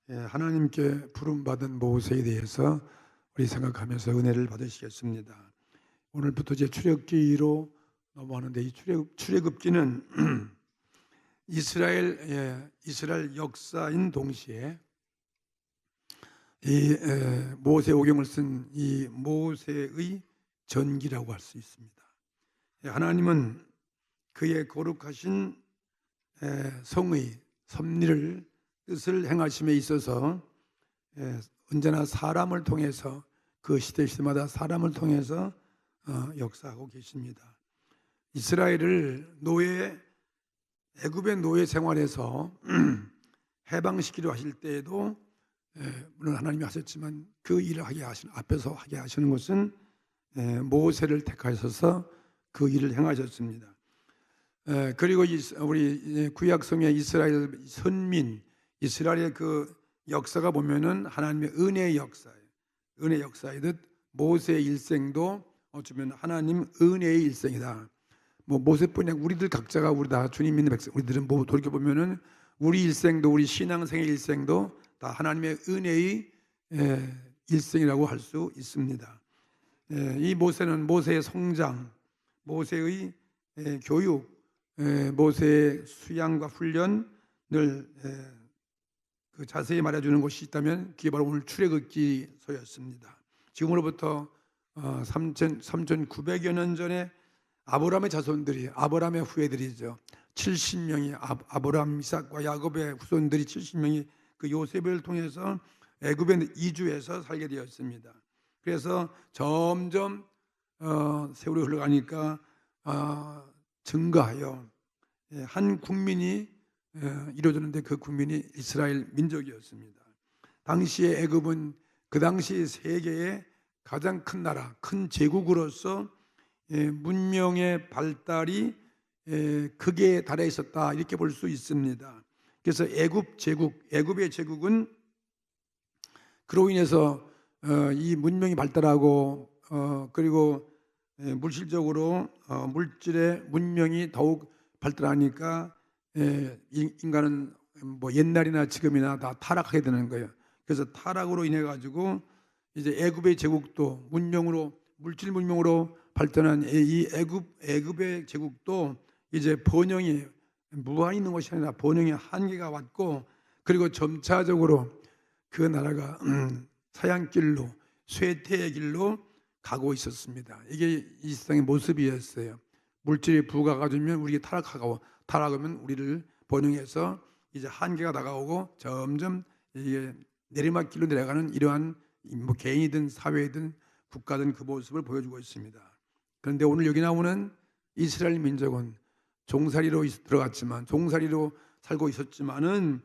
하나님께 부름받은 모세에 대해서 우리 생각하면서 은혜를 받으시겠습니다. 오늘부터 이제 출애굽기로 넘어가는데 이 출애굽기는 이스라엘 역사인 동시에 이 모세오경을 쓴 이 모세의 전기라고 할 수 있습니다. 하나님은 그의 거룩하신 성의 섭리를 뜻을 행하심에 있어서 언제나 사람을 통해서 그 시대마다 사람을 통해서 역사하고 계십니다. 이스라엘을 애굽의 노예 생활에서 해방시키려 하실 때에도 물론 하나님이 하셨지만 그 일을 앞에서 하게 하시는 것은 모세를 택하셔서 그 일을 행하셨습니다. 그리고 우리 구약성의 이스라엘 선민 이스라엘의 그 역사가 보면은 하나님의 은혜의 역사예요. 은혜 역사이듯 모세의 일생도 어쩌면 하나님 은혜의 일생이다. 뭐 모세뿐이 아니라 우리들 각자가 우리 다 주님 믿는 백성 우리들은 뭐 돌이켜 보면은 우리 일생도 우리 신앙생의 일생도 다 하나님의 은혜의 일생이라고 할 수 있습니다. 이 모세는 모세의 성장, 모세의 교육, 모세의 수양과 훈련을 자세히 말해주는 곳이 있다면 그게 바로 오늘 출애굽기서였습니다. 지금으로부터 3,900여 년 전에 아브라함의 자손들이 아브라함의 후예들이죠. 70명이 아브라함, 이삭과 야곱의 후손들이 70명이 그 요셉을 통해서 애굽에 이주해서 살게 되었습니다. 그래서 점점 세월이 흘러가니까 증가하여 한 국민이 이루어졌는데 그 국민이 이스라엘 민족이었습니다. 당시의 애굽은 그 당시 세계의 가장 큰 나라, 큰 제국으로서 문명의 발달이 극에 달해 있었다 이렇게 볼 수 있습니다. 그래서 애굽의 제국은 그로 인해서 이 문명이 발달하고 그리고 물질적으로 물질의 문명이 더욱 발달하니까 인간은 뭐 옛날이나 지금이나 다 타락하게 되는 거예요. 그래서 타락으로 인해 가지고 이제 애굽의 제국도 물질 문명으로 발전한 이 애굽의 제국도 이제 번영이 무한히 있는 것이 아니라 번영의 한계가 왔고 그리고 점차적으로 그 나라가 사양길로 쇠퇴의 길로 가고 있었습니다. 이게 이 세상의 모습이었어요. 물질이 부가가 되면 우리가 타락하면 우리를 번영해서 이제 한계가 다가오고 점점 이게 내리막길로 내려가는 이러한 뭐 개인이든 사회이든 국가든 그 모습을 보여주고 있습니다. 그런데 오늘 여기 나오는 이스라엘 민족은 종살이로 들어갔지만 종살이로 살고 있었지만은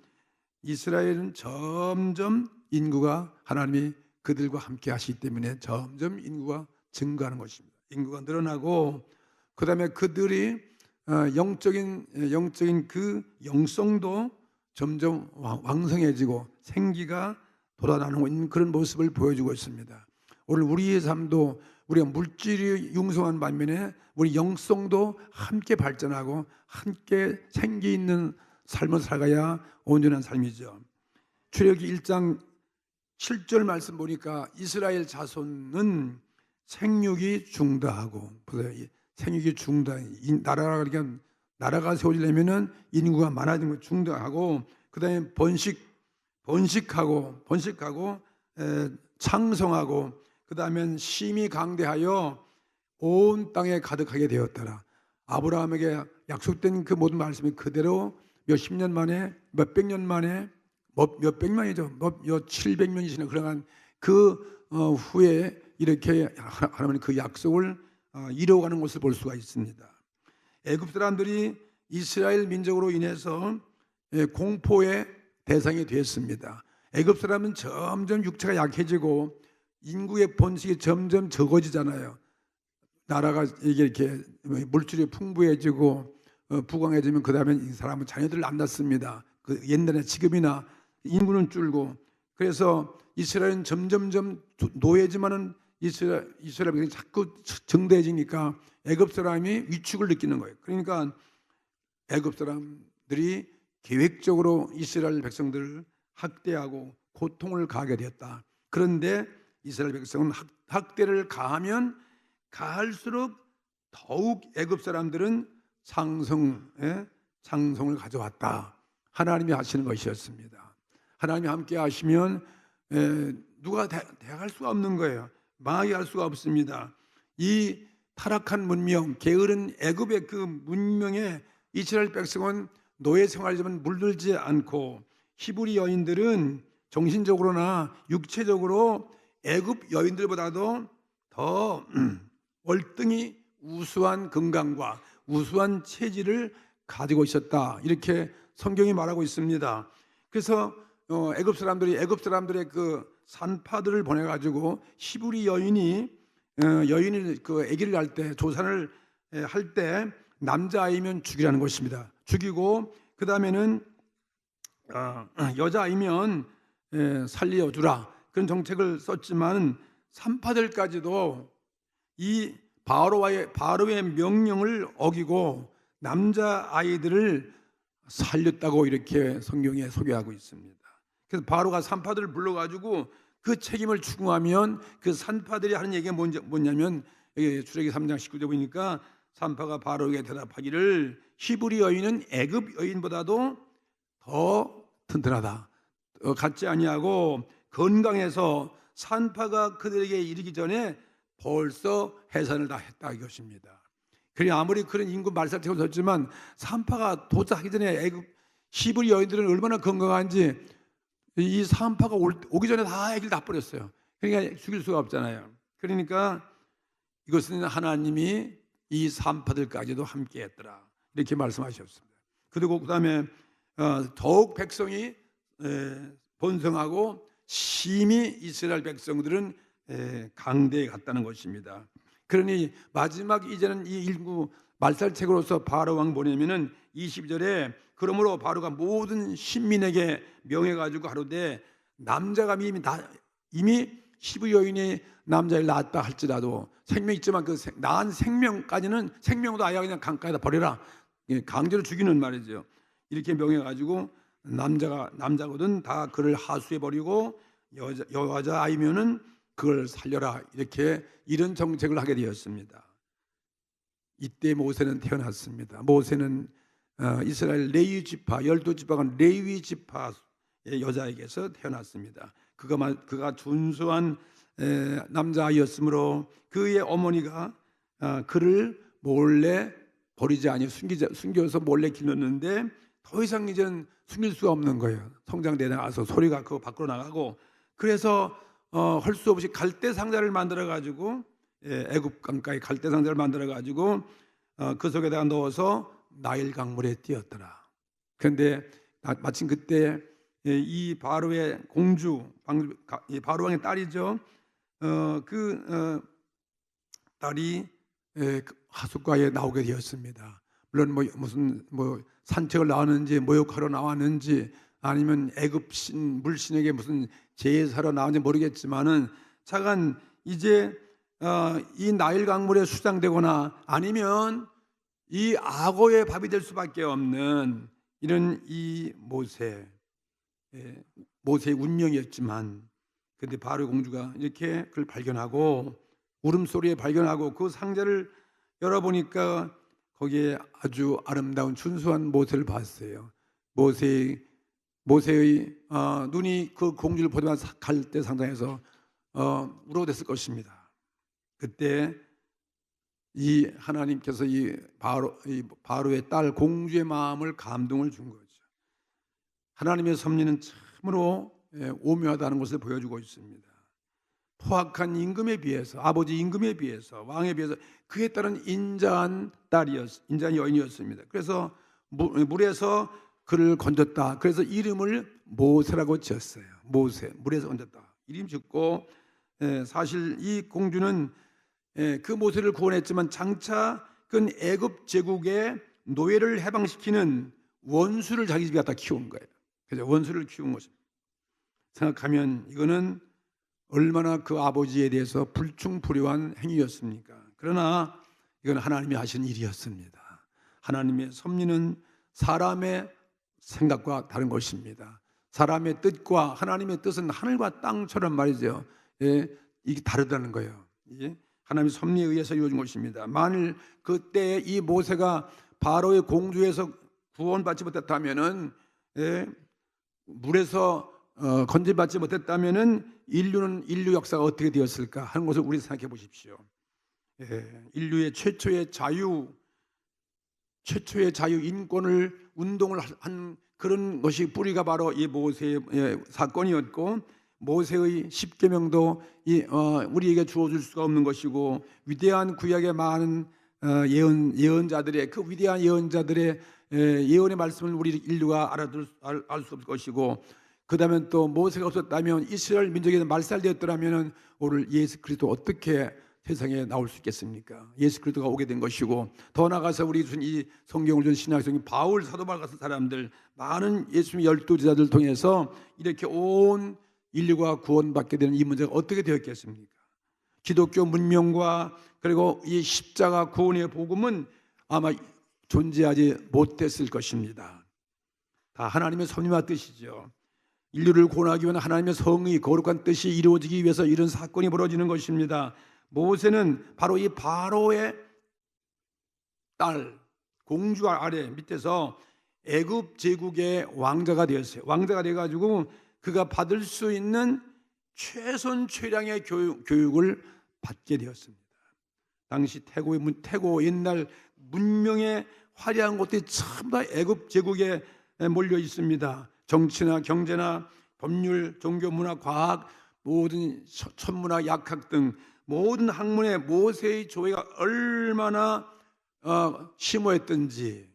이스라엘은 점점 인구가 하나님이 그들과 함께 하시기 때문에 점점 인구가 증가하는 것입니다. 인구가 늘어나고 그다음에 그들이 영적인 그 영성도 점점 왕성해지고 생기가 돋아나는 그런 모습을 보여주고 있습니다. 오늘 우리의 삶도 우리가 물질이 융성한 반면에 우리 영성도 함께 발전하고 함께 생기 있는 삶을 살아야 온전한 삶이죠. 출애굽기 1장 7절 말씀 보니까 이스라엘 자손은 생육이 중다하고 생육이 중다 나라가 세워지려면은 인구가 많아지는 거 중다하고 그다음에 번식하고 창성하고 그다음에 심히 강대하여 온 땅에 가득하게 되었더라. 아브라함에게 약속된 그 모든 말씀이 그대로 몇십 년 만에 몇백 년 만에 몇백만이죠. 몇 700년이 지난 그러한 그 후에 이렇게 하나님은 그 약속을 이루어가는 것을 볼 수가 있습니다. 애굽 사람들이 이스라엘 민족으로 인해서 공포의 대상이 되었습니다. 애굽 사람은 점점 육체가 약해지고 인구의 번식이 점점 적어지잖아요. 나라가 이렇게 물질이 풍부해지고 부강해지면 그 다음에 이 사람은 자녀들을 안 낳습니다. 그 옛날에 지금이나 인구는 줄고 그래서 이스라엘은 점점점 노예지만은 이스라엘이 자꾸 정대해지니까 애굽 사람이 위축을 느끼는 거예요. 그러니까 애굽 사람들이 계획적으로 이스라엘 백성들을 학대하고 고통을 가하게 되었다. 그런데 이스라엘 백성은 학대를 가하면 가할수록 더욱 애굽 사람들은 상성을 가져왔다. 하나님이 하시는 것이었습니다. 하나님이 함께 하시면 누가 대할 수가 없는 거예요. 망하게 할 수가 없습니다. 이 타락한 문명, 게으른 애굽의 그 문명에 이스라엘 백성은 노예 생활이지만 물들지 않고 히브리 여인들은 정신적으로나 육체적으로 애굽 여인들보다도 더 월등히 우수한 건강과 우수한 체질을 가지고 있었다. 이렇게 성경이 말하고 있습니다. 그래서 애굽 사람들의 그 산파들을 보내 가지고 히브리 여인이 그 아기를 낳을 때 조산을 할 때 남자아이면 죽이라는 것입니다. 죽이고 그 다음에는 여자아이면 살려주라, 그런 정책을 썼지만 산파들까지도 이 바로의 명령을 어기고 남자아이들을 살렸다고 이렇게 성경에 소개하고 있습니다. 그래서 바로가 산파들을 불러가지고 그 책임을 추궁하면 그 산파들이 하는 얘기가 뭐냐면 출애기 3장 19절 보니까 산파가 바로에게 대답하기를 히브리 여인은 애굽 여인보다도 더 튼튼하다, 같지 아니하고 건강해서 산파가 그들에게 이르기 전에 벌써 해산을 다 했다 이것입니다. 그래 아무리 그런 인구 말살책을 썼지만 산파가 도착하기 전에 애굽 히브리 여인들은 얼마나 건강한지 이 산파가 오기 전에 다 애기를 다 버렸어요. 그러니까 죽일 수가 없잖아요. 그러니까 이것은 하나님이 이 산파들까지도 함께했더라 이렇게 말씀하셨습니다. 그리고 그 다음에 더욱 백성이 번성하고 심히 이스라엘 백성들은 강대에 갔다는 것입니다. 그러니 마지막 이제는 이 인구 말살책으로서 바로 왕 보내면은 22절에 그러므로 바로가 모든 신민에게 명해가지고 하루되 남자가 이미 히브리 여인이 남자를 낳았다 할지라도 생명 있지만 그 낳은 생명도 아예 그냥 강가에다 버려라, 강제로 죽이는 말이죠. 이렇게 명해가지고 남자거든 다 그를 하수해 버리고 여자 아이면은 그걸 살려라, 이런 정책을 하게 되었습니다. 이때 모세는 태어났습니다. 모세는 이스라엘 레위 지파 12지파가 레위 지파의 여자에게서 태어났습니다. 그가 준수한 남자아이였으므로 그의 어머니가 그를 몰래 버리지 아니하고 숨겨서 몰래 길렀는데 더 이상 이제는 숨길 수가 없는 거예요. 성장대에 나가서 소리가 그 밖으로 나가고, 그래서 할 수 없이 갈대 상자를 만들어 가지고 애굽 강가에 갈대 상자를 만들어 가지고 그 속에다가 넣어서 나일 강물에 띄었더라. 그런데 마침 그때 이 바로의 공주, 바로 왕의 딸이죠. 그 딸이 하숫가에 나오게 되었습니다. 물론 무슨 산책을 나왔는지 모욕하러 나왔는지 아니면 애굽 물신에게 무슨 제사로 나왔는지 모르겠지만은 차간 이제 이 나일 강물에 수장되거나 아니면 이 악어의 밥이 될 수밖에 없는 이런 이 모세의 운명이었지만, 그런데 바로 공주가 이렇게 그걸 발견하고 울음소리에 발견하고 그 상자를 열어보니까 거기에 아주 아름다운 준수한 모세를 봤어요. 모세의 눈이 그 공주를 보다만 갈대 상자에서 우러댔을 것입니다. 그때 이 하나님께서 이 바로의 딸 공주의 마음을 감동을 준 거죠. 하나님의 섭리는 참으로 오묘하다는 것을 보여주고 있습니다. 포악한 임금에 비해서, 아버지 임금에 비해서, 왕에 비해서 그에 따른 인자한 여인이었습니다. 그래서 물에서 그를 건졌다. 그래서 이름을 모세라고 지었어요. 모세, 물에서 건졌다. 이름 짓고, 사실 이 공주는 그 모세를 구원했지만 장차 그 애굽 제국의 노예를 해방시키는 원수를 자기 집에 갖다 키운 거예요. 그래서 원수를 키운 것입니다. 생각하면 이거는 얼마나 그 아버지에 대해서 불충불효한 행위였습니까? 그러나 이건 하나님이 하신 일이었습니다. 하나님의 섭리는 사람의 생각과 다른 것입니다. 사람의 뜻과 하나님의 뜻은 하늘과 땅처럼 말이죠. 예, 이게 다르다는 거예요. 예? 하나님의 섭리에 의해서 이루어진 것입니다. 만일 그때 이 모세가 바로의 공주에서 구원받지 못했다면은, 예, 물에서 건져받지 못했다면은 인류 역사가 어떻게 되었을까 하는 것을 우리 생각해 보십시오. 예, 인류의 최초의 자유 인권을 운동을 한 그런 것이 뿌리가 바로 이 모세의 사건이었고, 모세의 십계명도 우리에게 주어줄 수가 없는 것이고, 위대한 구약의 많은 예언자들의 그 위대한 예언자들의 예언의 말씀을 우리 인류가 알 수 없을 것이고, 그 다음에 또 모세가 없었다면 이스라엘 민족이 말살되었더라면 오늘 예수 그리스도 어떻게 세상에 나올 수 있겠습니까? 예수 그리스도가 오게 된 것이고, 더 나아가서 우리 준 이 성경을 준 신약성인 바울 사도 바울 같은 사람들, 많은 예수님의 12제자들을 통해서 이렇게 온 인류가 구원받게 되는 이 문제가 어떻게 되었겠습니까? 기독교 문명과 그리고 이 십자가 구원의 복음은 아마 존재하지 못했을 것입니다. 다 하나님의 섭리와 뜻이죠. 인류를 구원하기 위한 하나님의 성의 거룩한 뜻이 이루어지기 위해서 이런 사건이 벌어지는 것입니다. 모세는 바로 이 바로의 딸 공주 아래 밑에서 애굽 제국의 왕자가 되었어요. 왕자가 돼가지고 그가 받을 수 있는 최선 최량의 교육을 받게 되었습니다. 당시 태고 옛날 문명의 화려한 곳들이 전부 다 애굽 제국에 몰려 있습니다. 정치나 경제나 법률, 종교, 문화, 과학, 모든 천문학, 약학 등 모든 학문에 모세의 조예가 얼마나 심오했던지,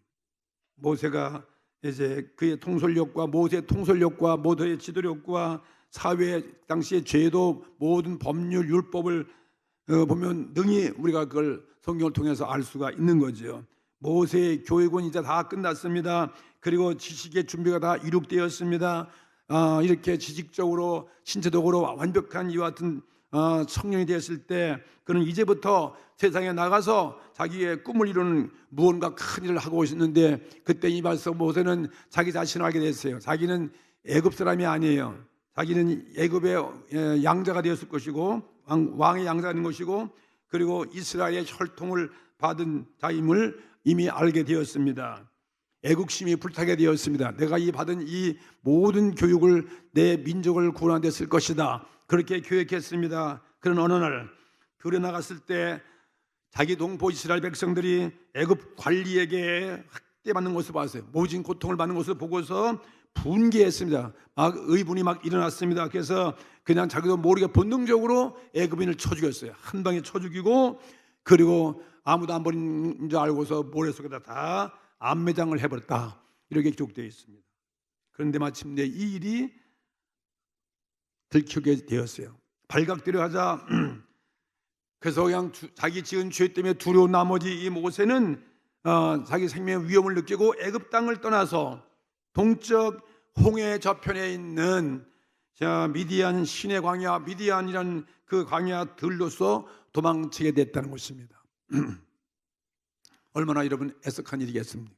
모세가 이제 그의 통솔력과 모세의 통솔력과 모세의 지도력과 사회 당시의 제도 모든 법률 율법을 보면 능히 우리가 그걸 성경을 통해서 알 수가 있는 거죠. 모세의 교육은 이제 다 끝났습니다. 그리고 지식의 준비가 다 이룩되었습니다. 이렇게 지식적으로 신체적으로 완벽한 이와 같은 청년이 되었을 때 그는 이제부터 세상에 나가서 자기의 꿈을 이루는 무언가 큰 일을 하고 있었는데, 그때 이 말씀 모세는 자기 자신을 알게 됐어요. 자기는 애굽 사람이 아니에요. 자기는 애굽의 양자가 되었을 것이고 왕의 양자가 된 것이고, 그리고 이스라엘의 혈통을 받은 자임을 이미 알게 되었습니다. 애국심이 불타게 되었습니다. 내가 이 받은 이 모든 교육을 내 민족을 구원하는 데 쓸 것이다. 그렇게 교육했습니다. 그런 어느 날 들에 나갔을 때 자기 동포 이스라엘 백성들이 애굽 관리에게 학대받는 것을 봤어요. 모진 고통을 받는 것을 보고서 분개했습니다. 막 의분이 막 일어났습니다. 그래서 그냥 자기도 모르게 본능적으로 애굽인을 쳐 죽였어요. 한 방에 쳐 죽이고, 그리고 아무도 안 버린 줄 알고서 모래 속에다 다 암매장을 해버렸다. 이렇게 기록되어 있습니다. 그런데 마침내 이 일이 들키게 되었어요. 발각되려 하자 그래서 그냥 자기 지은 죄 때문에 두려운 나머지 이 모세는 자기 생명의 위험을 느끼고 애굽 땅을 떠나서 동쪽 홍해 저편에 있는 미디안 신의 광야, 미디안이라는 그 광야들로서 도망치게 됐다는 것입니다. 얼마나 여러분 애석한 일이겠습니까?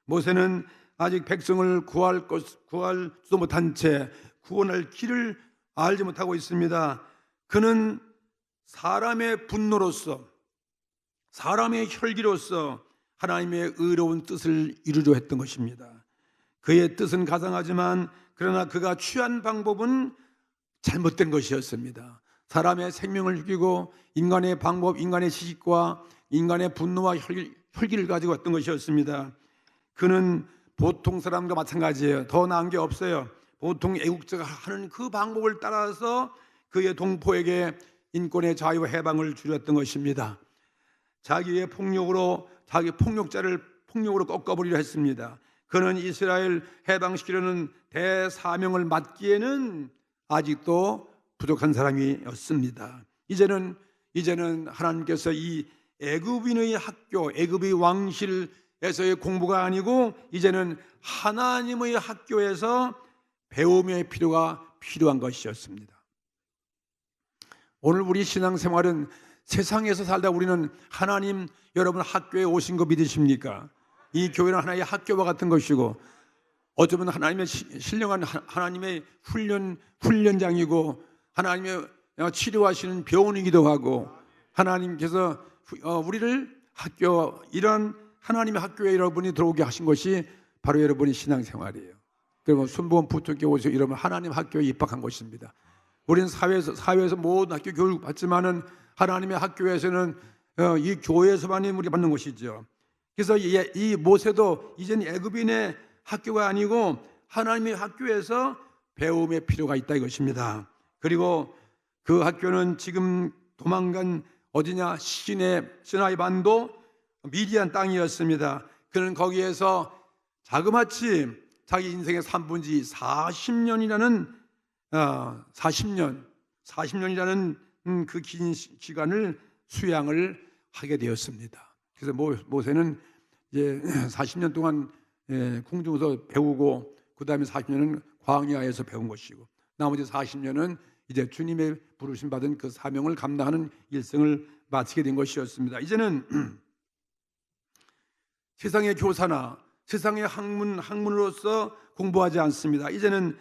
모세는 아직 백성을 구할지도 못한 채 구원할 길을 알지 못하고 있습니다. 그는 사람의 분노로서, 사람의 혈기로서 하나님의 의로운 뜻을 이루려 했던 것입니다. 그의 뜻은 가상하지만 그러나 그가 취한 방법은 잘못된 것이었습니다. 사람의 생명을 죽이고 인간의 방법, 인간의 지식과 인간의 분노와 혈기를 가지고 왔던 것이었습니다. 그는 보통 사람과 마찬가지예요. 더 나은 게 없어요. 보통 애국자가 하는 그 방법을 따라서 그의 동포에게 인권의 자유와 해방을 주렸던 것입니다. 자기의 폭력으로 자기 폭력자를 폭력으로 꺾어버리려 했습니다. 그는 이스라엘 해방시키려는 대사명을 맡기에는 아직도 부족한 사람이었습니다. 이제는 하나님께서 이 애굽인의 학교, 애굽의 왕실에서의 공부가 아니고 이제는 하나님의 학교에서 배움의 필요가 필요한 것이었습니다. 오늘 우리 신앙생활은 세상에서 살다 우리는 하나님 여러분 학교에 오신 거 믿으십니까? 이 교회는 하나의 학교와 같은 것이고 어쩌면 하나님의 신령한 하나님의 훈련장이고 하나님의 치료하시는 병원이기도 하고 하나님께서 우리를 이런 하나님의 학교에 여러분이 들어오게 하신 것이 바로 여러분의 신앙생활이에요. 그리고 순복음 부트교 오셔서 이러면 하나님 학교에 입학한 것입니다. 우리는 사회에서 모든 학교 교육 받지만은 하나님의 학교에서는 이 교회에서만 우리 받는 것이죠. 그래서 이 모세도 이제는 애굽인의 학교가 아니고 하나님의 학교에서 배움의 필요가 있다 이것입니다. 그리고 그 학교는 지금 도망간 어디냐? 시나이 반도 미디안 땅이었습니다. 그는 거기에서 자그마치 자기 인생의 3분의 40년이라는 40년이라는 그 긴 시간을 수양을 하게 되었습니다. 그래서 모세는 이제 40년 동안 궁중에서 배우고 그 다음에 40년은 광야에서 배운 것이고 나머지 40년은 이제 주님의 부르심 받은 그 사명을 감당하는 일생을 마치게 된 것이었습니다. 이제는 세상의 교사나 세상의 학문으로서 공부하지 않습니다. 이제는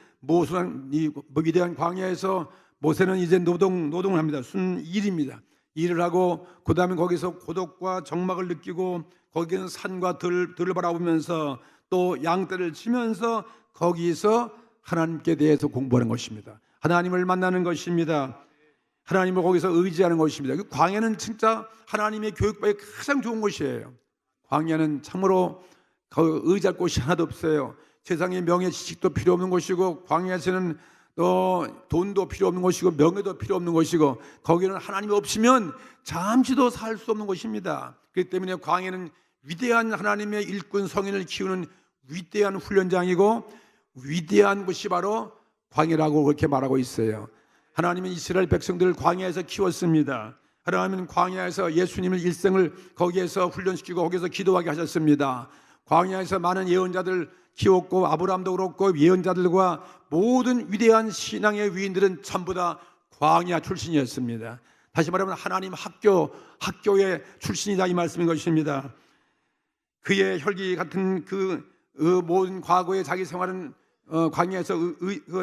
이 위대한 광야에서 모세는 이제 노동을 합니다. 순일입니다. 일을 하고 그 다음에 거기서 고독과 적막을 느끼고 거기는 산과 들을 바라보면서 또 양떼를 치면서 거기서 하나님께 대해서 공부하는 것입니다. 하나님을 만나는 것입니다. 하나님을 거기서 의지하는 것입니다. 광야는 진짜 하나님의 교육받기 가장 좋은 곳이에요. 광야는 참으로 의지할 곳이 하나도 없어요. 세상에 명예 지식도 필요 없는 곳이고 광야에서는 또 돈도 필요 없는 곳이고 명예도 필요 없는 곳이고 거기는 하나님이 없으면 잠시도 살 수 없는 곳입니다. 그렇기 때문에 광야는 위대한 하나님의 일꾼 성인을 키우는 위대한 훈련장이고 위대한 곳이 바로 광야라고 그렇게 말하고 있어요. 하나님은 이스라엘 백성들을 광야에서 키웠습니다. 하나님은 광야에서 예수님을 일생을 거기에서 훈련시키고 거기서 기도하게 하셨습니다. 광야에서 많은 예언자들 키웠고 아브라함도 그렇고 예언자들과 모든 위대한 신앙의 위인들은 전부 다 광야 출신이었습니다. 다시 말하면 하나님 학교의 출신이다 이 말씀인 것입니다. 그의 혈기 같은 그 모든 과거의 자기 생활은 광야에서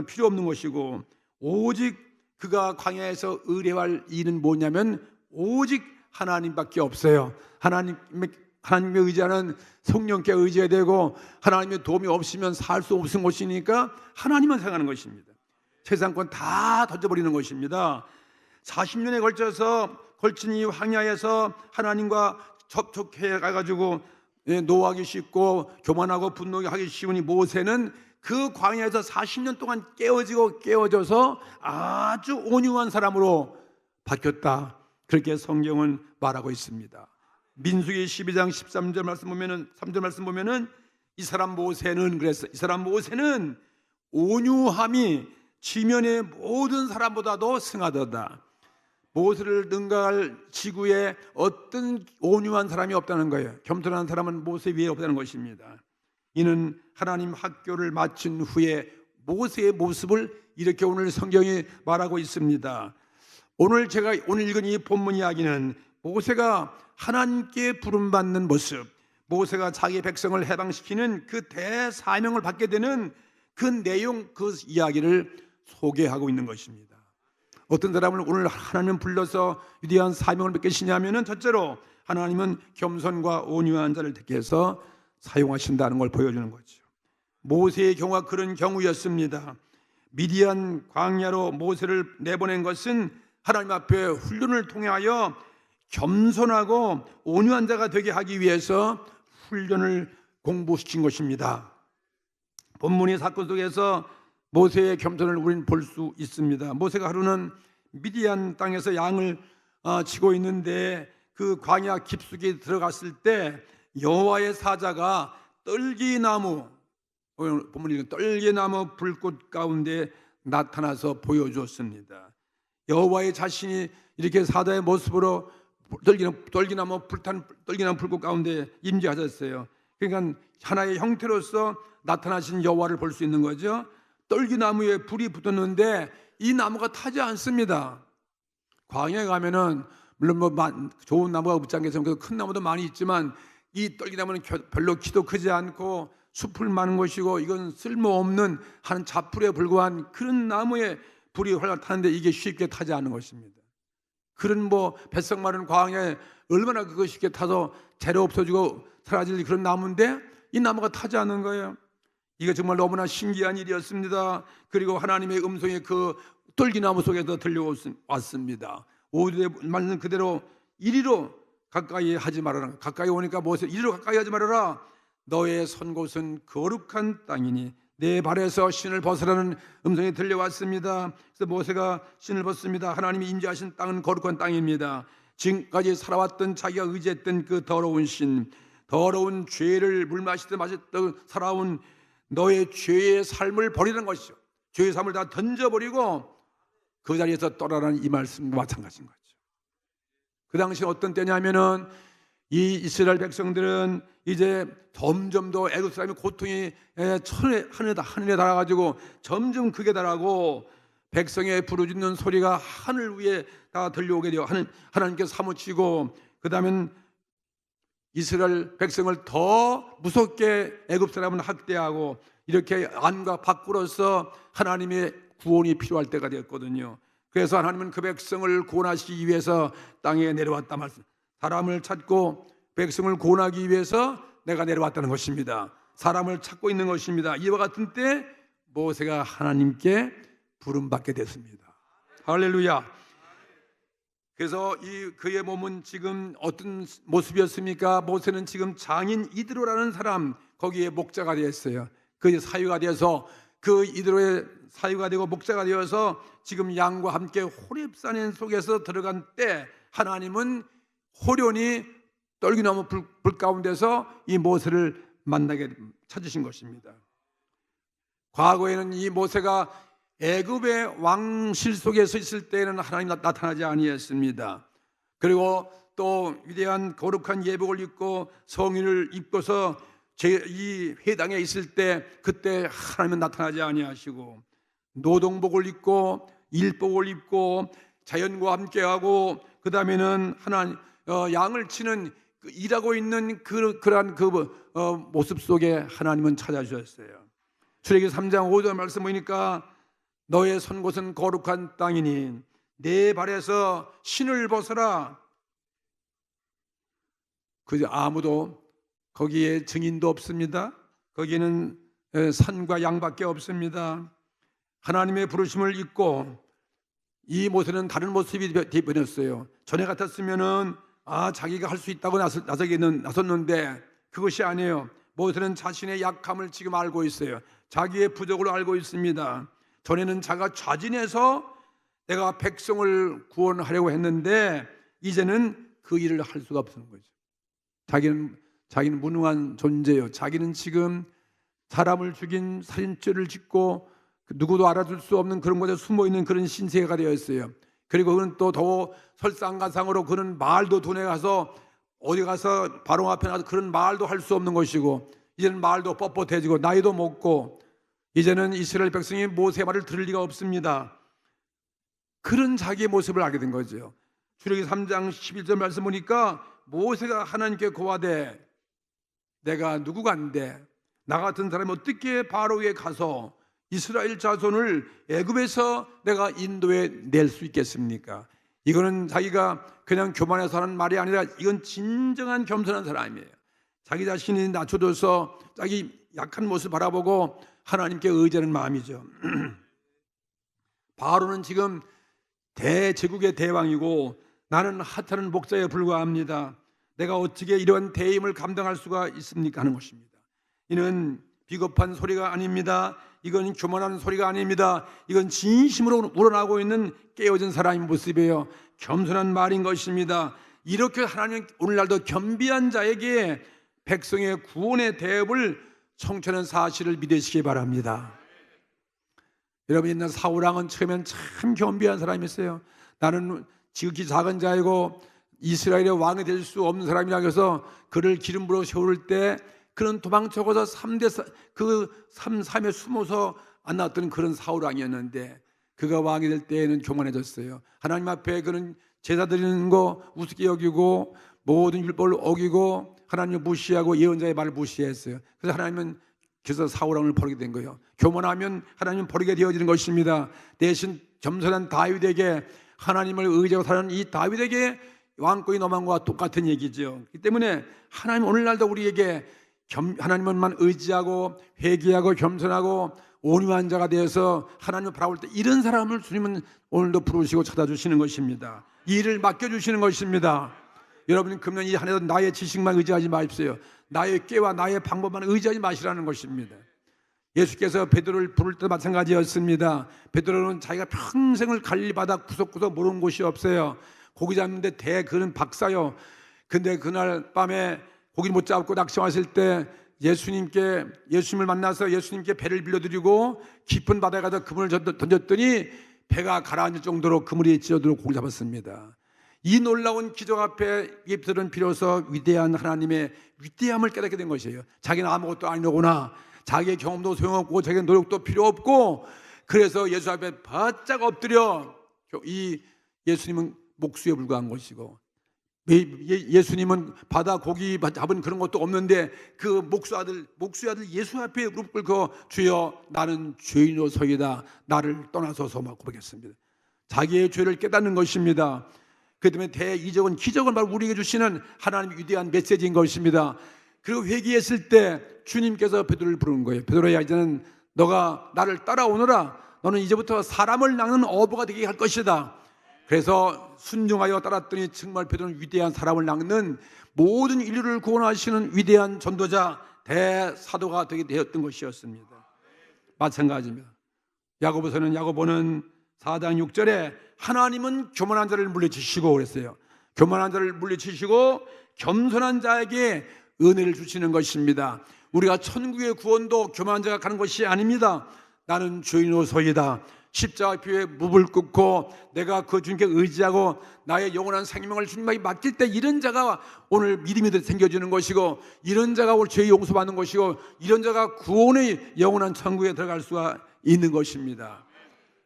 필요 없는 것이고 오직 그가 광야에서 의뢰할 일은 뭐냐면 오직 하나님밖에 없어요. 하나님의 의지하는 성령께 의지해야 되고 하나님의 도움이 없으면 살 수 없는 것이니까 하나님만 생각하는 것입니다. 세상 건 다 던져버리는 것입니다. 40년에 걸친 이 황야에서 하나님과 접촉해 가지고 노하기 쉽고 교만하고 분노하기 쉬우니 모세는 그 광야에서 40년 동안 깨어져서 아주 온유한 사람으로 바뀌었다. 그렇게 성경은 말하고 있습니다. 민수기 12장 13절 말씀 보면은 3절 말씀 보면은 이 사람 모세는 그랬어. 이 사람 모세는 온유함이 지면의 모든 사람보다도 승하도다. 모세를 능가할 지구에 어떤 온유한 사람이 없다는 거예요. 겸손한 사람은 모세 위에 없다는 것입니다. 이는 하나님 학교를 마친 후에 모세의 모습을 이렇게 오늘 성경이 말하고 있습니다. 오늘 읽은 이 본문 이야기는 모세가 하나님께 부름받는 모습, 모세가 자기 백성을 해방시키는 그 대사명을 받게 되는 그 내용, 그 이야기를 소개하고 있는 것입니다. 어떤 사람을 오늘 하나님 불러서 위대한 사명을 맡기시냐면은 첫째로 하나님은 겸손과 온유한 자를 택해서 사용하신다는 걸 보여주는 거죠. 모세의 경우가 그런 경우였습니다. 미디안 광야로 모세를 내보낸 것은 하나님 앞에 훈련을 통하여 겸손하고 온유한 자가 되게 하기 위해서 훈련을 공부시킨 것입니다. 본문의 사건 속에서 모세의 겸손을 우리는 볼 수 있습니다. 모세가 하루는 미디안 땅에서 양을 치고 있는데 그 광야 깊숙이 들어갔을 때 여호와의 사자가 떨기나무 불꽃 가운데 나타나서 보여주었습니다. 여호와의 자신이 이렇게 사자의 모습으로 떨기나무 불꽃 가운데 임재하셨어요. 그러니까 하나의 형태로서 나타나신 여호와를 볼 수 있는 거죠. 떨기나무에 불이 붙었는데 이 나무가 타지 않습니다. 광야에 가면은 물론 좋은 나무가 붙지 않겠지만 큰 나무도 많이 있지만 이 떨기나무는 별로 키도 크지 않고 숲을 마는 것이고 이건 쓸모없는 한 자풀에 불과한 그런 나무에 불이 활활 타는데 이게 쉽게 타지 않는 것입니다. 그런 뱃속 마른 광야에 얼마나 그거 쉽게 타서 재료 없어지고 사라질 그런 나무인데 이 나무가 타지 않는 거예요. 이게 정말 너무나 신기한 일이었습니다. 그리고 하나님의 음성이 그 똘기나무 속에서 들려왔습니다. 오늘의 말씀 그대로 이리로 가까이 하지 말아라. 가까이 오니까 모세 이리로 가까이 하지 말아라. 너의 선 곳은 거룩한 땅이니 내 발에서 신을 벗으라는 음성이 들려왔습니다. 그래서 모세가 신을 벗습니다. 하나님이 인도하신 땅은 거룩한 땅입니다. 지금까지 살아왔던 자기가 의지했던 그 더러운 신, 더러운 죄를 물 마시듯 마셨던 살아온 너의 죄의 삶을 버리는 것이죠. 죄의 삶을 다 던져버리고 그 자리에서 떠나라는 이 말씀과 마찬가지인 거죠. 그 당시 어떤 때냐면은 이 이스라엘 백성들은 이제 점점 더 애굽 사람의 고통이 하늘에 달아가지고 점점 극에 달하고 백성의 부르짖는 소리가 하늘 위에 다 들려오게 되어 하나님께서 사무치고 그 다음엔 이스라엘 백성을 더 무섭게 애굽 사람은 학대하고 이렇게 안과 밖으로서 하나님의 구원이 필요할 때가 되었거든요. 그래서 하나님은 그 백성을 구원하시기 위해서 땅에 내려왔다 말씀. 사람을 찾고 백성을 구원하기 위해서 내가 내려왔다는 것입니다. 사람을 찾고 있는 것입니다. 이와 같은 때 모세가 하나님께 부름받게 됐습니다. 할렐루야. 그래서 그의 몸은 지금 어떤 모습이었습니까? 모세는 지금 장인 이드로라는 사람 거기에 목자가 되었어요. 그 사유가 되어서 그 이드로의 사유가 되고 목자가 되어서 지금 양과 함께 호렙산 속에서 들어간 때 하나님은 호련히 떨기나무 불 가운데서 이 모세를 만나게 찾으신 것입니다. 과거에는 이 모세가 애굽의 왕실 속에서 있을 때에는 하나님 나타나지 아니했습니다. 그리고 또 위대한 거룩한 예복을 입고 성인을 입고서 이 회당에 있을 때 그때 하나님은 나타나지 아니하시고 노동복을 입고 일복을 입고 자연과 함께하고 그 다음에는 양을 치는 일하고 있는 그러한 모습 속에 하나님은 찾아주셨어요. 출애기 3장 5절 말씀 보니까 너의 선 곳은 거룩한 땅이니 내 발에서 신을 벗어라. 그저 아무도 거기에 증인도 없습니다. 거기에는 산과 양밖에 없습니다. 하나님의 부르심을 잊고 이 모세는 다른 모습이 되어버렸어요. 전에 같았으면은 자기가 할 수 있다고 나섰는데 그것이 아니에요. 모세는 자신의 약함을 지금 알고 있어요. 자기의 부족을 알고 있습니다. 전에는 자기가 좌진해서 내가 백성을 구원하려고 했는데 이제는 그 일을 할 수가 없는 거죠. 자기는 무능한 존재예요. 자기는 지금 사람을 죽인 살인죄를 짓고 누구도 알아줄 수 없는 그런 곳에 숨어있는 그런 신세가 되어 있어요. 그리고 그는 또 더 설상가상으로 그는 말도 돈에 가서 어디 가서 바로 앞에 나가서 그런 말도 할 수 없는 것이고 이제는 말도 뻣뻣해지고 나이도 먹고 이제는 이스라엘 백성이 모세의 말을 들을 리가 없습니다. 그런 자기의 모습을 알게 된 거죠. 출애기 3장 11절 말씀 보니까 모세가 하나님께 고하되 내가 누구간데 나 같은 사람이 어떻게 바로에 가서 이스라엘 자손을 애굽에서 내가 인도에 낼 수 있겠습니까? 이거는 자기가 그냥 교만해서 하는 말이 아니라 이건 진정한 겸손한 사람이에요. 자기 자신이 낮춰줘서 자기 약한 모습 바라보고 하나님께 의지하는 마음이죠. 바로는 지금 대제국의 대왕이고 나는 하찮은 목자에 불과합니다. 내가 어떻게 이런 대임을 감당할 수가 있습니까? 하는 것입니다. 이는 비겁한 소리가 아닙니다. 이건 교만한 소리가 아닙니다. 이건 진심으로 우러나고 있는 깨어진 사람의 모습이에요. 겸손한 말인 것입니다. 이렇게 하나님 오늘날도 겸비한 자에게 백성의 구원의 대업을 청천한 사실을 믿으시기 바랍니다. 여러분 옛날 사울왕은 처음엔 참 겸비한 사람이었어요. 나는 지극히 작은 자이고 이스라엘의 왕이 될 수 없는 사람이라고 해서 그를 기름 부어 세울 때 그는 도망쳐서 3에 숨어서 안 나왔던 그런 사울왕이었는데 그가 왕이 될 때에는 교만해졌어요. 하나님 앞에 그는 제사 드리는 거 우습게 여기고 모든 율법을 어기고 하나님을 무시하고 예언자의 말을 무시했어요. 그래서 하나님은 그래서 사울왕을 버리게 된 거예요. 교만하면 하나님은 버리게 되어지는 것입니다. 대신 겸손한 다윗에게, 하나님을 의지하고 사는 이 다윗에게 왕권이 넘어간 것과 똑같은 얘기죠. 그렇기 때문에 하나님 오늘날도 우리에게 하나님만 의지하고 회개하고 겸손하고 온유한 자가 되어서 하나님을 바라볼 때 이런 사람을 주님은 오늘도 부르시고 찾아주시는 것입니다. 이 일을 맡겨주시는 것입니다. 여러분 금년 이 한 해도 나의 지식만 의지하지 마십시오. 나의 꾀와 나의 방법만 의지하지 마시라는 것입니다. 예수께서 베드로를 부를 때도 마찬가지였습니다. 베드로는 자기가 평생을 갈릴리바다 구석구석 모르는 곳이 없어요. 고기 잡는데 그는 박사요. 근데 그날 밤에 고기 못 잡고 낚시 왔을 때 예수님을 만나서 예수님께 배를 빌려드리고 깊은 바다에 가서 그물을 던졌더니 배가 가라앉을 정도로 그물이 찢어들고 고기 잡았습니다. 이 놀라운 기적 앞에 베드로는 비로소 위대한 하나님의 위대함을 깨닫게 된 것이에요. 자기는 아무것도 아니로구나. 자기의 경험도 소용없고 자기의 노력도 필요 없고, 그래서 예수 앞에 바짝 엎드려, 이 예수님은 목수에 불과한 것이고 예수님은 바다 고기 잡은 그런 것도 없는데 그 목수의 아들 예수 앞에 무릎 꿇고 주여 나는 죄인으로서이다 나를 떠나소서 막 고백했습니다. 자기의 죄를 깨닫는 것입니다. 그 때문에 대이적은 기적은 바로 우리에게 주시는 하나님의 위대한 메시지인 것입니다. 그리고 회개했을 때 주님께서 베드로를 부르는 거예요. 베드로야, 이제는 너가 나를 따라오너라. 너는 이제부터 사람을 낚는 어부가 되게 할 것이다. 그래서 순종하여 따랐더니 정말 베드로는 위대한 사람을 낚는 모든 인류를 구원하시는 위대한 전도자 대사도가 되게 되었던 것이었습니다. 마찬가지입니다. 야고보는 4장 6절에 하나님은 교만한 자를 물리치시고 그랬어요. 교만한 자를 물리치시고 겸손한 자에게 은혜를 주시는 것입니다. 우리가 천국의 구원도 교만한 자가 가는 것이 아닙니다. 나는 죄인으로서이다. 십자가 피에 무릎을 꿇고 내가 그 주님께 의지하고 나의 영원한 생명을 주님에게 맡길 때 이런 자가 오늘 믿음이 생겨지는 것이고, 이런 자가 오늘 죄 용서받는 것이고, 이런 자가 구원의 영원한 천국에 들어갈 수가 있는 것입니다.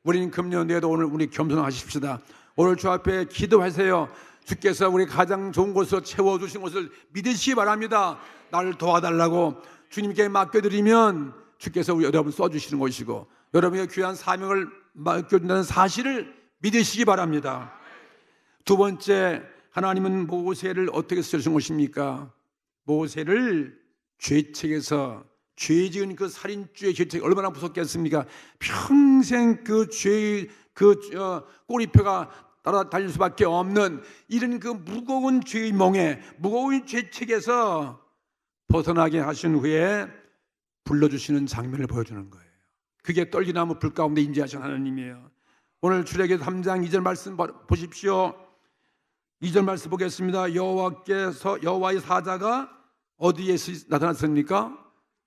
우리는 금년에도 오늘 우리 겸손하십시다. 오늘 주 앞에 기도하세요. 주께서 우리 가장 좋은 곳으로 채워주신 것을 믿으시기 바랍니다. 나를 도와달라고 주님께 맡겨드리면 주께서 여러분 써주시는 것이고 여러분의 귀한 사명을 맡겨준다는 사실을 믿으시기 바랍니다. 두 번째, 하나님은 모세를 어떻게 쓰신 것입니까? 모세를 죄책에서, 죄 지은 그 살인죄의 죄책 얼마나 무섭겠습니까? 평생 그 죄의 꼬리표가 따라 달릴 수밖에 없는 이런 그 무거운 죄의 멍에, 무거운 죄책에서 벗어나게 하신 후에 불러주시는 장면을 보여주는 거예요. 그게 떨기나무 불 가운데 임재하신 하나님이에요. 오늘 출애굽기 3장 2절 말씀 보십시오. 2절 말씀 보겠습니다. 여호와의 사자가 어디에 나타났습니까?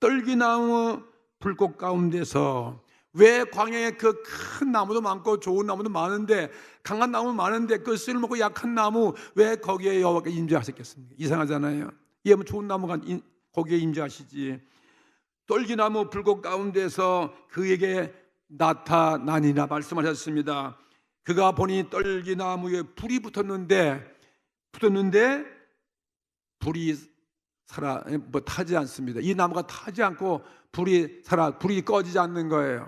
떨기나무 불꽃 가운데서. 왜 광야에 그 큰 나무도 많고 좋은 나무도 많은데, 강한 나무 많은데 그 쓸모없고 약한 나무 왜 거기에 여호와가 임재하셨겠습니까? 이상하잖아요. 뭐 좋은 나무가 거기에 임재하시지. 떨기나무 불꽃 가운데서 그에게 나타나니라 말씀하셨습니다. 그가 보니 떨기나무에 불이 붙었는데 불이 타지 않습니다. 이 나무가 타지 않고 불이 꺼지지 않는 거예요.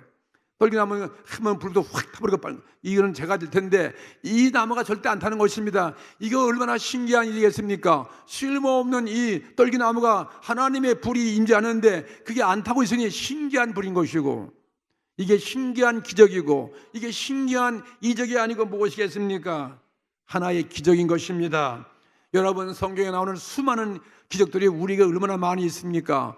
떨기나무는 하면 불도 확 타버리고, 이거는 제가 될 텐데 이 나무가 절대 안 타는 것입니다. 이거 얼마나 신기한 일이겠습니까? 쓸모없는 이 떨기나무가 하나님의 불이 임재하는데 그게 안 타고 있으니 신기한 불인 것이고, 이게 신기한 기적이고, 이게 신기한 이적이 아니고 무엇이겠습니까? 하나의 기적인 것입니다. 여러분, 성경에 나오는 수많은 기적들이 우리가 얼마나 많이 있습니까?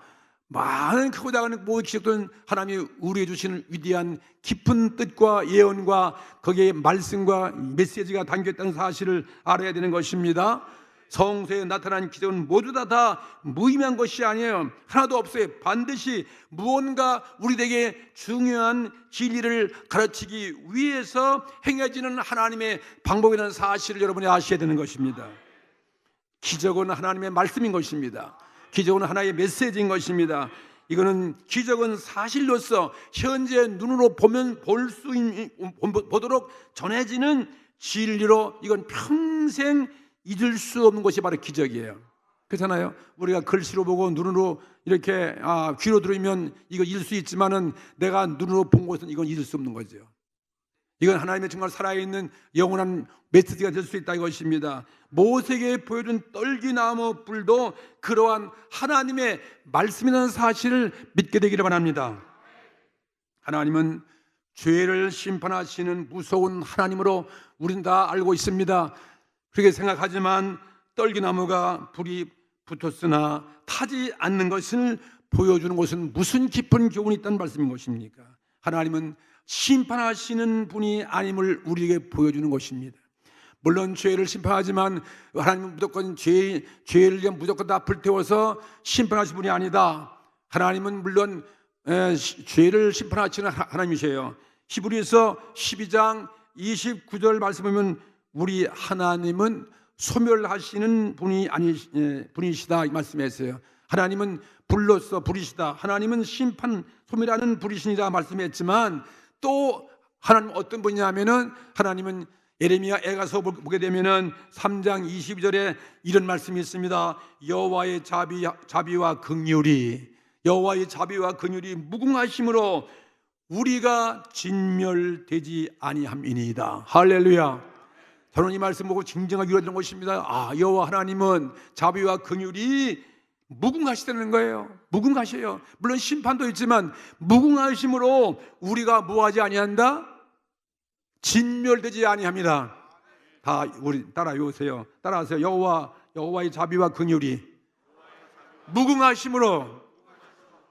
많은 크고 작은 모든 기적들은 하나님이 우리에게 주시는 위대한 깊은 뜻과 예언과 거기에 말씀과 메시지가 담겨있다는 사실을 알아야 되는 것입니다. 성서에 나타난 기적은 모두 다 무의미한 것이 아니에요. 하나도 없어요. 반드시 무언가 우리에게 중요한 진리를 가르치기 위해서 행해지는 하나님의 방법이라는 사실을 여러분이 아셔야 되는 것입니다. 기적은 하나님의 말씀인 것입니다. 기적은 하나의 메시지인 것입니다. 이거는 기적은 사실로서 현재 눈으로 보도록 전해지는 진리로, 이건 평생 잊을 수 없는 것이 바로 기적이에요. 그렇잖아요. 우리가 글씨로 보고 눈으로 이렇게 귀로 들으면 이거 잊을 수 있지만은 내가 눈으로 본 것은 이건 잊을 수 없는 거죠. 이건 하나님의 정말 살아있는 영원한 메시지가 될 수 있다 이것입니다. 모세에게 보여준 떨기나무 불도 그러한 하나님의 말씀이라는 사실을 믿게 되기를 바랍니다. 하나님은 죄를 심판하시는 무서운 하나님으로 우리는 다 알고 있습니다. 그렇게 생각하지만 떨기나무가 불이 붙었으나 타지 않는 것을 보여주는 것은 무슨 깊은 교훈이 있다는 말씀인 것입니까? 하나님은 심판하시는 분이 아님을 우리에게 보여주는 것입니다. 물론 죄를 심판하지만 하나님은 무조건 죄를 위해 무조건 다 불태워서 심판하신 분이 아니다. 하나님은 물론 죄를 심판하시는 하나님이세요. 히브리서 12장 29절 말씀 보면 우리 하나님은 소멸하시는 분이 분이시다 이 말씀했어요. 하나님은 불로서 불이시다. 하나님은 심판 소멸하는 불이시니라 말씀했지만 또 하나님 어떤 분이냐면은 하나님은 예레미야 애가서 보게 되면은 3장 22절에 이런 말씀이 있습니다. 여호와의 자비와 긍휼이 무궁하심으로 우리가 진멸되지 아니함이니이다. 할렐루야. 저는 이 말씀 보고 진정하게 이루어지는 것입니다. 여호와 하나님은 자비와 긍휼이 무궁하시다는 거예요. 무궁하셔요. 물론 심판도 있지만 무궁하심으로 우리가 뭐하지 아니한다? 진멸되지 아니합니다. 다 우리 따라하세요. 여호와의 자비와 긍휼이 무궁하심으로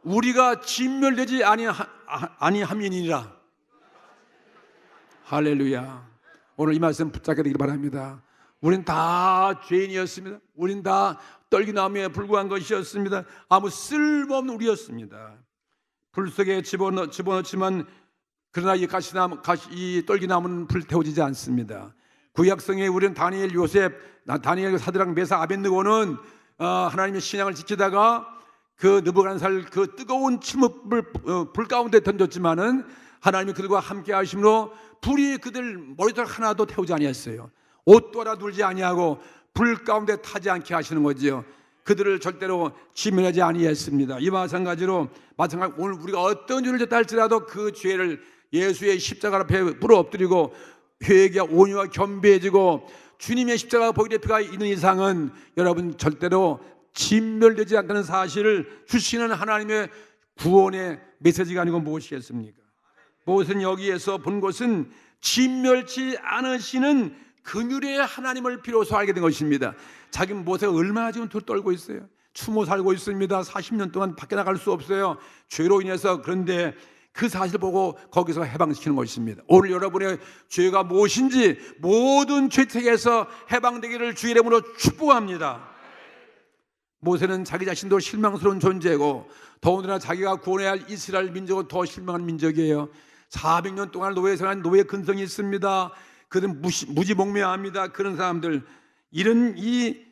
우리가 진멸되지 아니함이니라. 할렐루야. 오늘 이 말씀 붙잡게 되기를 바랍니다. 우린 다 죄인이었습니다. 우린 다 떨기나무에 불과한 것이었습니다. 아무 쓸모없는 우리였습니다. 불 속에 집어넣지만 그러나 이 떨기나무는 불태워지지 않습니다. 구약성에 우리는 다니엘, 사드락, 메삭, 아벳느고는 하나님의 신앙을 지키다가 그 느부갓네살 그 뜨거운 침묵을 불 가운데 던졌지만은 하나님이 그들과 함께 하심으로 불이 그들 머리털 하나도 태우지 아니했어요. 옷도 하나 눌지 아니하고 불 가운데 타지 않게 하시는 거지요. 그들을 절대로 지면하지 아니했습니다. 이와 마찬가지로 오늘 우리가 어떤 죄를 졌다 할지라도 그 죄를 예수의 십자가 앞에 물어 엎드리고 회개와 온유와 겸비해지고 주님의 십자가 보혈의 피가 있는 이상은 여러분 절대로 진멸되지 않다는 사실을 주시는 하나님의 구원의 메시지가 아니고 무엇이겠습니까? 모세는 여기에서 본 것은 진멸치 않으시는 긍휼의 하나님을 비로소 알게 된 것입니다. 자기는 모세가 얼마나 지금 떨고 있어요. 추모 살고 있습니다. 40년 동안 밖에 나갈 수 없어요. 죄로 인해서. 그런데 그 사실을 보고 거기서 해방시키는 것입니다. 오늘 여러분의 죄가 무엇인지 모든 죄책에서 해방되기를 주의 이름으로 축복합니다. 모세는 자기 자신도 실망스러운 존재고 더군다나 자기가 구원해야 할 이스라엘 민족은 더 실망한 민족이에요. 400년 동안 노예 생활한 노예 근성이 있습니다. 그들은 무지몽매합니다. 그런 사람들, 이런 이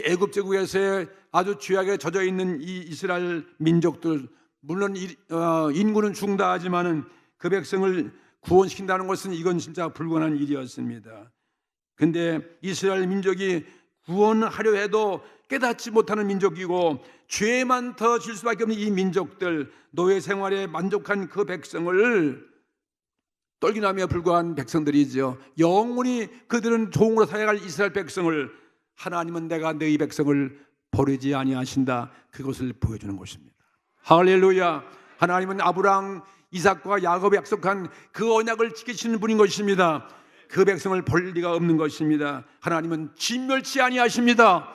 애굽 제국에서의 아주 죄악에 젖어 있는 이 이스라엘 민족들, 물론 인구는 중다하지만은 그 백성을 구원시킨다는 것은 이건 진짜 불가능한 일이었습니다. 근데 이스라엘 민족이 구원하려 해도 깨닫지 못하는 민족이고 죄만 더 질 수밖에 없는 이 민족들, 노예 생활에 만족한 그 백성을, 떨기나무에 불과한 백성들이죠. 영원히 그들은 종으로 살아갈 이스라엘 백성을 하나님은 내가 너희 백성을 버리지 아니하신다, 그것을 보여주는 것입니다. 할렐루야. 하나님은 아브라함, 이삭과 야곱에 약속한 그 언약을 지키시는 분인 것입니다. 그 백성을 볼 리가 없는 것입니다. 하나님은 진멸치 아니하십니다.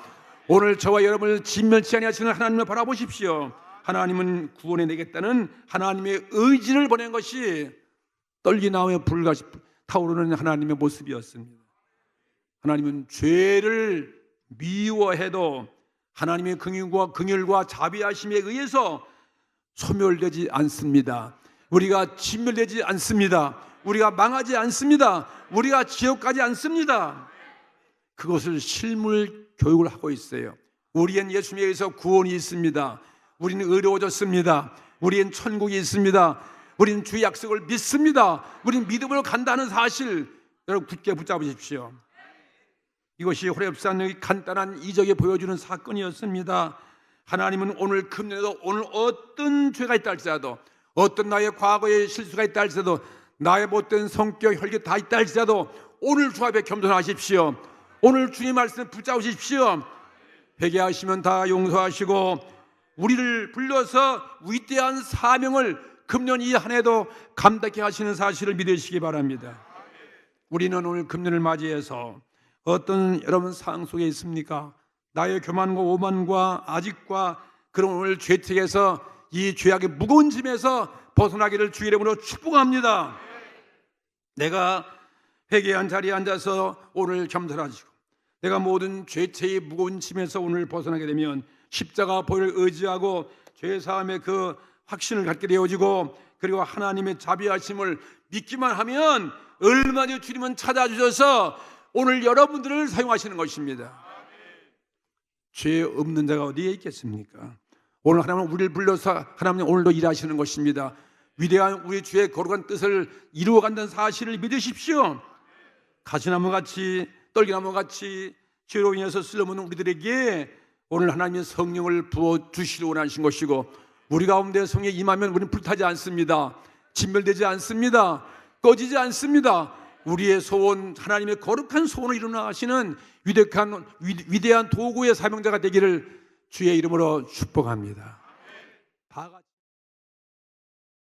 오늘 저와 여러분을 진멸치 아니하시는 하나님을 바라보십시오. 하나님은 구원해 내겠다는 하나님의 의지를 보낸 것이 떨기나무에 불같이 타오르는 하나님의 모습이었습니다. 하나님은 죄를 미워해도 하나님의 긍휼과 자비하심에 의해서 소멸되지 않습니다. 우리가 진멸되지 않습니다. 우리가 망하지 않습니다. 우리가 지옥 가지 않습니다. 그것을 실물 교육을 하고 있어요. 우리엔 예수님에 의해서 구원이 있습니다. 우리는 의로워졌습니다. 우리엔 천국이 있습니다. 우리는 주의 약속을 믿습니다. 우리는 믿음으로 간다는 사실 여러분 굳게 붙잡으십시오. 이것이 호렙산의 간단한 이적에 보여주는 사건이었습니다. 하나님은 오늘 금년에도 오늘 어떤 죄가 있다 할지라도, 어떤 나의 과거의 실수가 있다 할지라도, 나의 못된 성격, 혈기 다 있다 할지라도 오늘 주 앞에 겸손하십시오. 오늘 주님 말씀을 붙잡으십시오. 회개하시면 다 용서하시고 우리를 불러서 위대한 사명을 금년 이 한 해도 감당케 하시는 사실을 믿으시기 바랍니다. 우리는 오늘 금년을 맞이해서 어떤 여러분 상황 속에 있습니까? 나의 교만과 오만과 아직과 그런 오늘 죄책에서, 이 죄악의 무거운 짐에서 벗어나기를 주의 이름으로 축복합니다. 내가 회개한 자리에 앉아서 오늘 겸손하시고 내가 모든 죄책의 무거운 짐에서 오늘 벗어나게 되면 십자가 보혈을 의지하고 죄사함의 그 확신을 갖게 되어지고, 그리고 하나님의 자비하심을 믿기만 하면 얼마나 주님은 찾아주셔서 오늘 여러분들을 사용하시는 것입니다. 죄 없는 자가 어디에 있겠습니까? 오늘 하나님은 우리를 불러서 하나님은 오늘도 일하시는 것입니다. 위대한 우리 주의 거룩한 뜻을 이루어간다는 사실을 믿으십시오. 가시나무같이 떨기나무같이 죄로 인해서 쓸려오는 우리들에게 오늘 하나님의 성령을 부어주시려 원하신 것이고, 우리 가운데 성령이 임하면 우리는 불타지 않습니다. 진멸되지 않습니다. 꺼지지 않습니다. 우리의 소원, 하나님의 거룩한 소원을 이루나가시는 위대한 도구의 사명자가 되기를 주의 이름으로 축복합니다. 다 같이